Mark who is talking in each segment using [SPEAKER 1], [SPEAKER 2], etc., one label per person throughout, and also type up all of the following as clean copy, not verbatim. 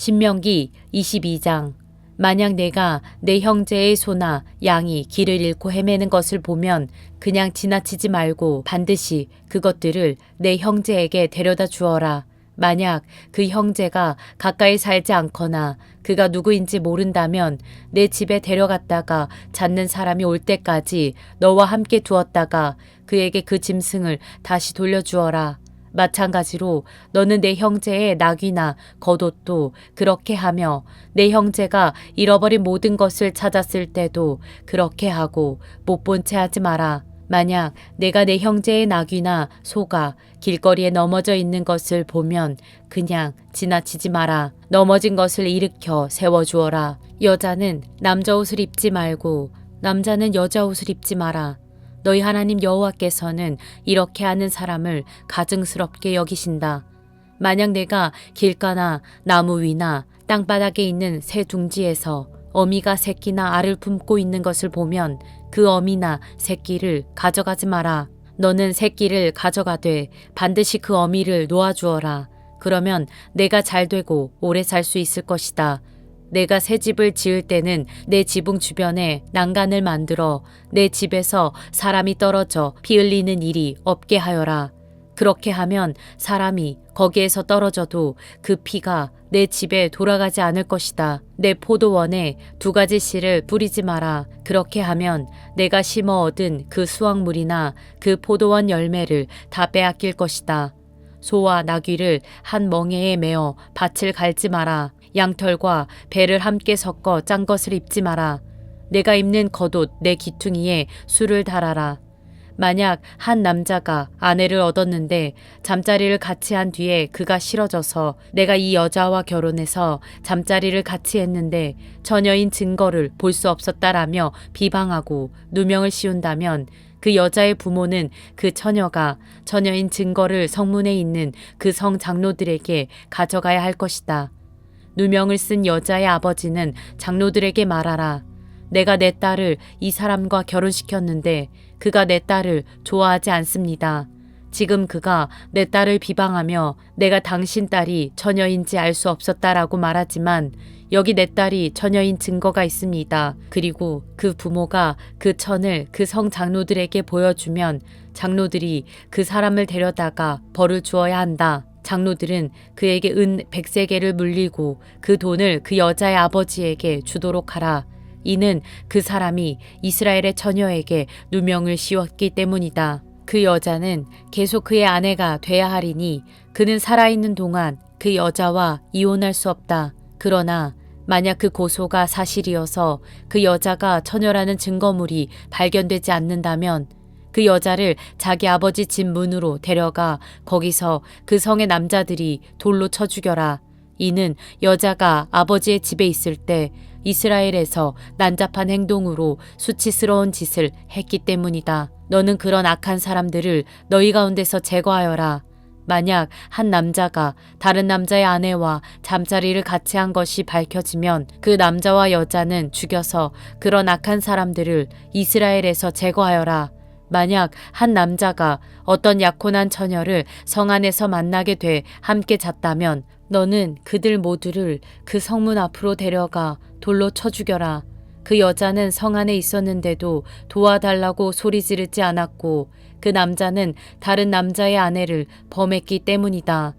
[SPEAKER 1] 신명기 22장. 만약 내가 내 형제의 소나 양이 길을 잃고 헤매는 것을 보면 그냥 지나치지 말고 반드시 그것들을 내 형제에게 데려다 주어라. 만약 그 형제가 가까이 살지 않거나 그가 누구인지 모른다면 내 집에 데려갔다가 찾는 사람이 올 때까지 너와 함께 두었다가 그에게 그 짐승을 다시 돌려주어라. 마찬가지로 너는 내 형제의 나귀나 겉옷도 그렇게 하며 내 형제가 잃어버린 모든 것을 찾았을 때도 그렇게 하고 못 본 채 하지 마라. 만약 내가 내 형제의 나귀나 소가 길거리에 넘어져 있는 것을 보면 그냥 지나치지 마라. 넘어진 것을 일으켜 세워주어라. 여자는 남자 옷을 입지 말고 남자는 여자 옷을 입지 마라. 너희 하나님 여호와께서는 이렇게 하는 사람을 가증스럽게 여기신다. 만약 내가 길가나 나무 위나 땅바닥에 있는 새 둥지에서 어미가 새끼나 알을 품고 있는 것을 보면 그 어미나 새끼를 가져가지 마라. 너는 새끼를 가져가되 반드시 그 어미를 놓아주어라. 그러면 내가 잘되고 오래 살 수 있을 것이다. 내가 새 집을 지을 때는 내 지붕 주변에 난간을 만들어 내 집에서 사람이 떨어져 피 흘리는 일이 없게 하여라. 그렇게 하면 사람이 거기에서 떨어져도 그 피가 내 집에 돌아가지 않을 것이다. 내 포도원에 2가지 씨를 뿌리지 마라. 그렇게 하면 내가 심어 얻은 그 수확물이나 그 포도원 열매를 다 빼앗길 것이다. 소와 나귀를 한 멍에에 메어 밭을 갈지 마라. 양털과 배를 함께 섞어 짠 것을 입지 마라. 내가 입는 겉옷 내 기퉁이에 술을 달아라. 만약 한 남자가 아내를 얻었는데 잠자리를 같이 한 뒤에 그가 싫어져서 내가 이 여자와 결혼해서 잠자리를 같이 했는데 처녀인 증거를 볼 수 없었다라며 비방하고 누명을 씌운다면 그 여자의 부모는 그 처녀가 처녀인 증거를 성문에 있는 그 성 장로들에게 가져가야 할 것이다. 누명을 쓴 여자의 아버지는 장로들에게 말하라. 내가 내 딸을 이 사람과 결혼시켰는데 그가 내 딸을 좋아하지 않습니다. 지금 그가 내 딸을 비방하며 내가 당신 딸이 처녀인지 알 수 없었다라고 말하지만 여기 내 딸이 처녀인 증거가 있습니다. 그리고 그 부모가 그 천을 그 성 장로들에게 보여주면 장로들이 그 사람을 데려다가 벌을 주어야 한다. 장로들은 그에게 은 100세겔을 물리고 그 돈을 그 여자의 아버지에게 주도록 하라. 이는 그 사람이 이스라엘의 처녀에게 누명을 씌웠기 때문이다. 그 여자는 계속 그의 아내가 돼야 하리니 그는 살아있는 동안 그 여자와 이혼할 수 없다. 그러나 만약 그 고소가 사실이어서 그 여자가 처녀라는 증거물이 발견되지 않는다면 그 여자를 자기 아버지 집 문으로 데려가 거기서 그 성의 남자들이 돌로 쳐 죽여라. 이는 여자가 아버지의 집에 있을 때 이스라엘에서 난잡한 행동으로 수치스러운 짓을 했기 때문이다. 너는 그런 악한 사람들을 너희 가운데서 제거하여라. 만약 한 남자가 다른 남자의 아내와 잠자리를 같이 한 것이 밝혀지면 그 남자와 여자는 죽여서 그런 악한 사람들을 이스라엘에서 제거하여라. 만약 한 남자가 어떤 약혼한 처녀를 성 안에서 만나게 돼 함께 잤다면 너는 그들 모두를 그 성문 앞으로 데려가 돌로 쳐 죽여라. 그 여자는 성 안에 있었는데도 도와달라고 소리 지르지 않았고 그 남자는 다른 남자의 아내를 범했기 때문이다.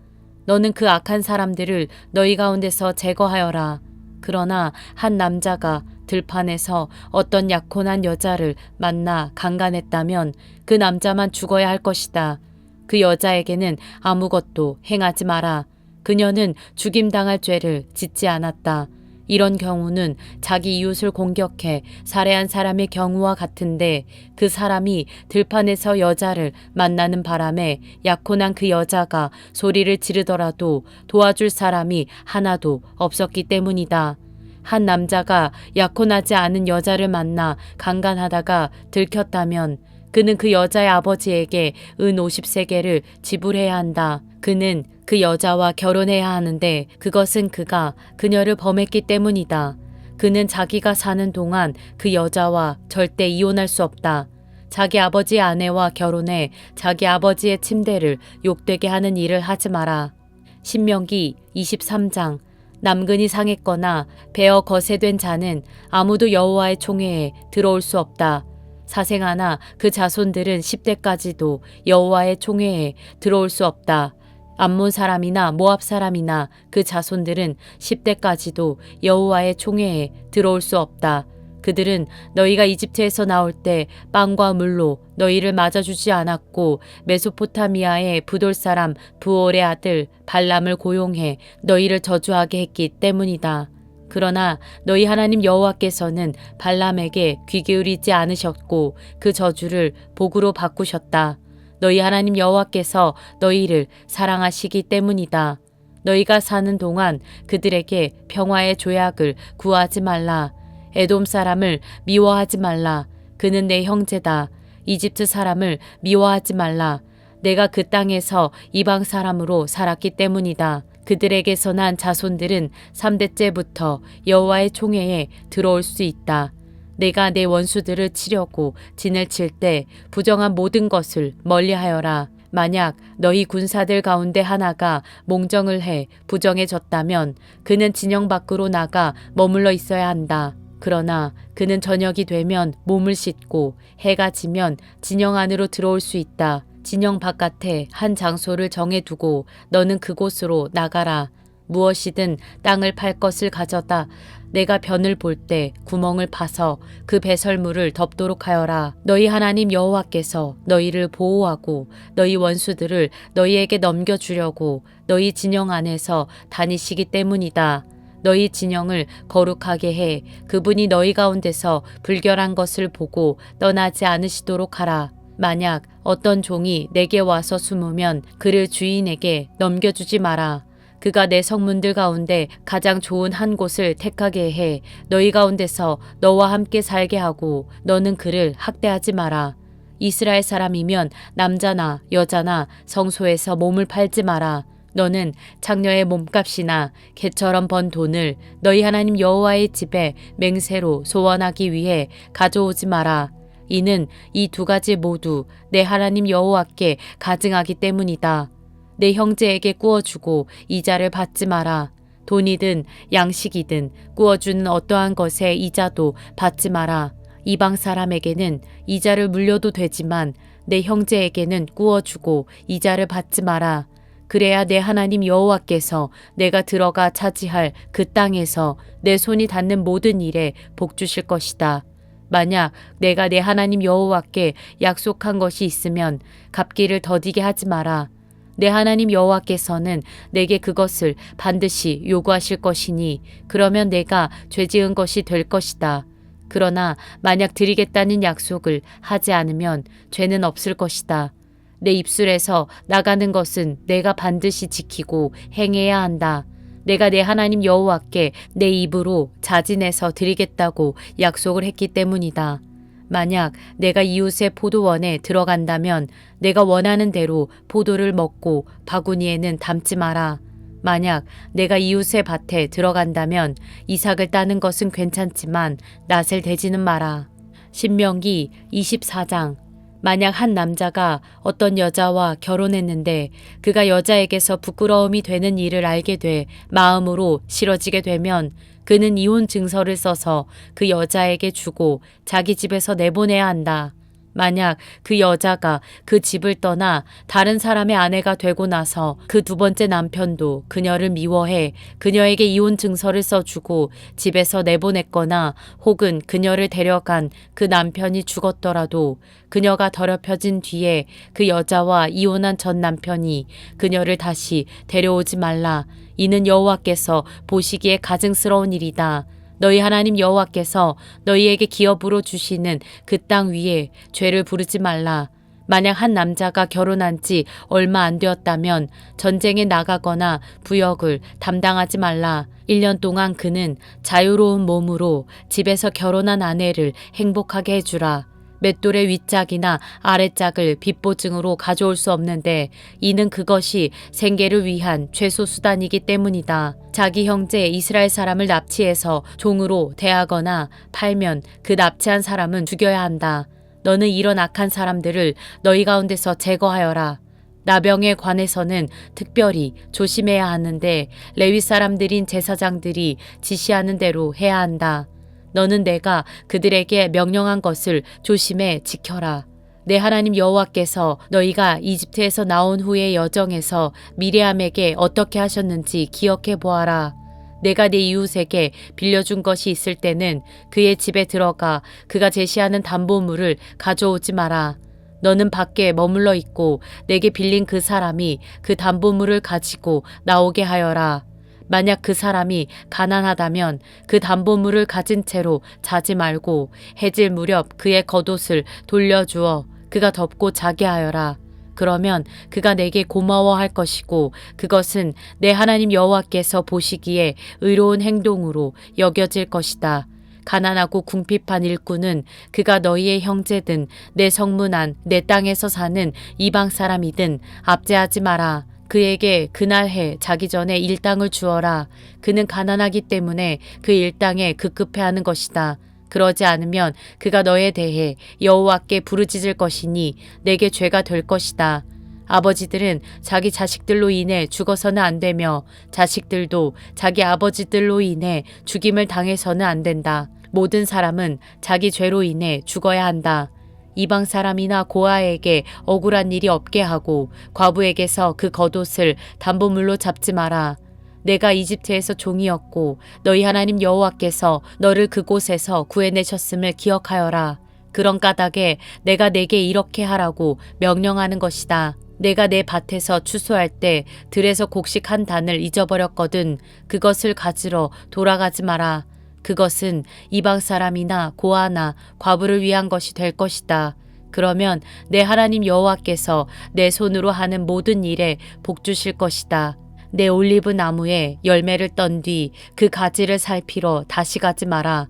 [SPEAKER 1] 너는 그 악한 사람들을 너희 가운데서 제거하여라. 그러나 한 남자가 들판에서 어떤 약혼한 여자를 만나 강간했다면 그 남자만 죽어야 할 것이다. 그 여자에게는 아무것도 행하지 마라. 그녀는 죽임당할 죄를 짓지 않았다. 이런 경우는 자기 이웃을 공격해 살해한 사람의 경우와 같은데 그 사람이 들판에서 여자를 만나는 바람에 약혼한 그 여자가 소리를 지르더라도 도와줄 사람이 하나도 없었기 때문이다. 한 남자가 약혼하지 않은 여자를 만나 강간하다가 들켰다면 그는 그 여자의 아버지에게 은 50세겔을 지불해야 한다. 그는 그 여자와 결혼해야 하는데 그것은 그가 그녀를 범했기 때문이다. 그는 자기가 사는 동안 그 여자와 절대 이혼할 수 없다. 자기 아버지의 아내와 결혼해 자기 아버지의 침대를 욕되게 하는 일을 하지 마라. 신명기 23장. 남근이 상했거나 베어 거세된 자는 아무도 여호와의 총회에 들어올 수 없다. 사생아나 그 자손들은 10대까지도 여호와의 총회에 들어올 수 없다. 암몬 사람이나 모압 사람이나 그 자손들은 10대까지도 여호와의 총회에 들어올 수 없다. 그들은 너희가 이집트에서 나올 때 빵과 물로 너희를 맞아주지 않았고 메소포타미아의 부돌 사람 부올의 아들 발람을 고용해 너희를 저주하게 했기 때문이다. 그러나 너희 하나님 여호와께서는 발람에게 귀 기울이지 않으셨고 그 저주를 복으로 바꾸셨다. 너희 하나님 여호와께서 너희를 사랑하시기 때문이다. 너희가 사는 동안 그들에게 평화의 조약을 구하지 말라. 에돔 사람을 미워하지 말라. 그는 내 형제다. 이집트 사람을 미워하지 말라. 내가 그 땅에서 이방 사람으로 살았기 때문이다. 그들에게서 난 자손들은 3대째부터 여호와의 총회에 들어올 수 있다. 내가 내 원수들을 치려고 진을 칠 때 부정한 모든 것을 멀리하여라. 만약 너희 군사들 가운데 하나가 몽정을 해 부정해졌다면 그는 진영 밖으로 나가 머물러 있어야 한다. 그러나 그는 저녁이 되면 몸을 씻고 해가 지면 진영 안으로 들어올 수 있다. 진영 바깥에 한 장소를 정해두고 너는 그곳으로 나가라. 무엇이든 땅을 팔 것을 가져다 내가 변을 볼 때 구멍을 파서 그 배설물을 덮도록 하여라. 너희 하나님 여호와께서 너희를 보호하고 너희 원수들을 너희에게 넘겨주려고 너희 진영 안에서 다니시기 때문이다. 너희 진영을 거룩하게 해 그분이 너희 가운데서 불결한 것을 보고 떠나지 않으시도록 하라. 만약 어떤 종이 내게 와서 숨으면 그를 주인에게 넘겨주지 마라. 그가 내 성문들 가운데 가장 좋은 한 곳을 택하게 해 너희 가운데서 너와 함께 살게 하고 너는 그를 학대하지 마라. 이스라엘 사람이면 남자나 여자나 성소에서 몸을 팔지 마라. 너는 장녀의 몸값이나 개처럼 번 돈을 너희 하나님 여호와의 집에 맹세로 소원하기 위해 가져오지 마라. 이는 이 두 가지 모두 내 하나님 여호와께 가증하기 때문이다. 내 형제에게 구워주고 이자를 받지 마라. 돈이든 양식이든 구워주는 어떠한 것에 이자도 받지 마라. 이방 사람에게는 이자를 물려도 되지만 내 형제에게는 구워주고 이자를 받지 마라. 그래야 내 하나님 여호와께서 내가 들어가 차지할 그 땅에서 내 손이 닿는 모든 일에 복 주실 것이다. 만약 내가 내 하나님 여호와께 약속한 것이 있으면 갚기를 더디게 하지 마라. 내 하나님 여호와께서는 내게 그것을 반드시 요구하실 것이니 그러면 내가 죄지은 것이 될 것이다. 그러나 만약 드리겠다는 약속을 하지 않으면 죄는 없을 것이다. 내 입술에서 나가는 것은 내가 반드시 지키고 행해야 한다. 내가 내 하나님 여호와께 내 입으로 자진해서 드리겠다고 약속을 했기 때문이다. 만약 내가 이웃의 포도원에 들어간다면 내가 원하는 대로 포도를 먹고 바구니에는 담지 마라. 만약 내가 이웃의 밭에 들어간다면 이삭을 따는 것은 괜찮지만 낫을 대지는 마라. 신명기 24장. 만약 한 남자가 어떤 여자와 결혼했는데 그가 여자에게서 부끄러움이 되는 일을 알게 돼 마음으로 싫어지게 되면 그는 이혼 증서를 써서 그 여자에게 주고 자기 집에서 내보내야 한다. 만약 그 여자가 그 집을 떠나 다른 사람의 아내가 되고 나서 그 두 번째 남편도 그녀를 미워해 그녀에게 이혼 증서를 써주고 집에서 내보냈거나 혹은 그녀를 데려간 그 남편이 죽었더라도 그녀가 더럽혀진 뒤에 그 여자와 이혼한 전 남편이 그녀를 다시 데려오지 말라. 이는 여호와께서 보시기에 가증스러운 일이다. 너희 하나님 여호와께서 너희에게 기업으로 주시는 그 땅 위에 죄를 부르지 말라. 만약 한 남자가 결혼한 지 얼마 안 되었다면 전쟁에 나가거나 부역을 담당하지 말라. 1년 동안 그는 자유로운 몸으로 집에서 결혼한 아내를 행복하게 해주라. 맷돌의 윗짝이나 아랫짝을 빚보증으로 가져올 수 없는데 이는 그것이 생계를 위한 최소 수단이기 때문이다. 자기 형제 이스라엘 사람을 납치해서 종으로 대하거나 팔면 그 납치한 사람은 죽여야 한다. 너는 이런 악한 사람들을 너희 가운데서 제거하여라. 나병에 관해서는 특별히 조심해야 하는데 레위 사람들인 제사장들이 지시하는 대로 해야 한다. 너는 내가 그들에게 명령한 것을 조심해 지켜라. 내 하나님 여호와께서 너희가 이집트에서 나온 후의 여정에서 미리암에게 어떻게 하셨는지 기억해 보아라. 내가 네 이웃에게 빌려준 것이 있을 때는 그의 집에 들어가 그가 제시하는 담보물을 가져오지 마라. 너는 밖에 머물러 있고 내게 빌린 그 사람이 그 담보물을 가지고 나오게 하여라. 만약 그 사람이 가난하다면 그 담보물을 가진 채로 자지 말고 해질 무렵 그의 겉옷을 돌려주어 그가 덮고 자게 하여라. 그러면 그가 내게 고마워할 것이고 그것은 내 하나님 여호와께서 보시기에 의로운 행동으로 여겨질 것이다. 가난하고 궁핍한 일꾼은 그가 너희의 형제든 내 성문 안 내 땅에서 사는 이방 사람이든 압제하지 마라. 그에게 그날 해 자기 전에 일당을 주어라. 그는 가난하기 때문에 그 일당에 급급해하는 것이다. 그러지 않으면 그가 너에 대해 여호와께 부르짖을 것이니 내게 죄가 될 것이다. 아버지들은 자기 자식들로 인해 죽어서는 안 되며 자식들도 자기 아버지들로 인해 죽임을 당해서는 안 된다. 모든 사람은 자기 죄로 인해 죽어야 한다. 이방 사람이나 고아에게 억울한 일이 없게 하고 과부에게서 그 겉옷을 담보물로 잡지 마라. 내가 이집트에서 종이었고 너희 하나님 여호와께서 너를 그곳에서 구해내셨음을 기억하여라. 그런 까닭에 내가 내게 이렇게 하라고 명령하는 것이다. 내가 내 밭에서 추수할 때 들에서 곡식 한 단을 잊어버렸거든. 그것을 가지러 돌아가지 마라. 그것은 이방 사람이나 고아나 과부를 위한 것이 될 것이다. 그러면 내 하나님 여호와께서 내 손으로 하는 모든 일에 복 주실 것이다. 내 올리브 나무에 열매를 떤 뒤 그 가지를 살피러 다시 가지 마라.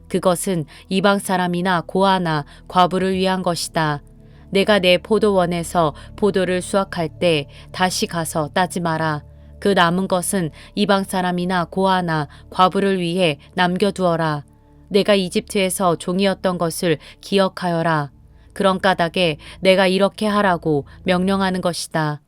[SPEAKER 1] 그것은 이방 사람이나 고아나 과부를 위한 것이다. 내가 내 포도원에서 포도를 수확할 때 다시 가서 따지 마라. 그 남은 것은 이방 사람이나 고아나 과부를 위해 남겨두어라. 내가 이집트에서 종이었던 것을 기억하여라. 그런 까닭에 내가 이렇게 하라고 명령하는 것이다.